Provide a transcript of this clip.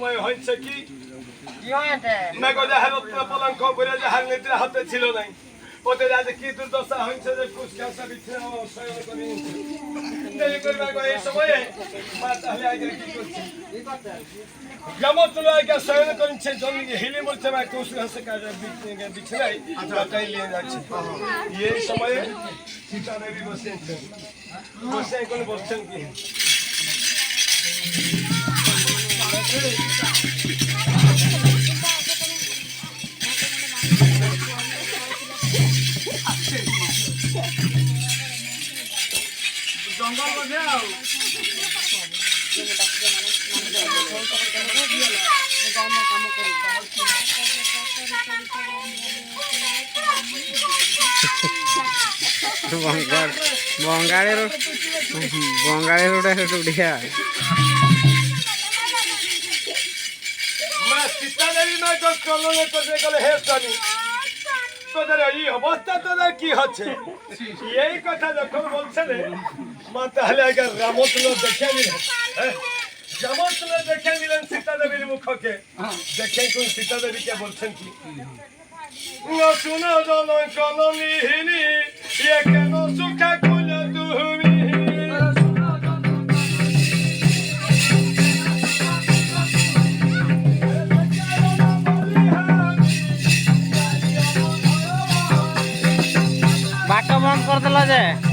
সময় হয়েছে কি মেঘো যাহার পলঙ্ক করে যাহার নেত্রে হাতে ছিল নাই ওদের আজ কি দুর্দশা হয়েছে যে কুচকাশা বিছানা শয়ন করে দেরি করবে এই সময়ে মা তাহলে আগে কি করছে যমতুল আগে শয়ন করছে জমি হিলি বলছে মা কুচকাশা কাজে বিছানায় তাই নিয়ে যাচ্ছে এই সময়ে সীতা দেবী বসেছেন বসে এখন বলছেন কি জঙ্গল মধ্যে বঙ্গাড়ের ওটা উঠিয়া সীতা দেবী মা তো চলনে করতে গেলে হে স্বামী তোদের এই অবস্থা তোদের কি হচ্ছে এই কথা যখন বলছেন মা তাহলে আগে রামতুল দেখে নিলেন রামতুল দেখে নিলেন সীতা দেবীর মুখকে দেখে কোন সীতা দেবীকে বলছেন কি শুনো জন কলমিহিনী ইয়ে কেন সুখা কইলে তুমি বাক্য বন্ধ করে দিল যে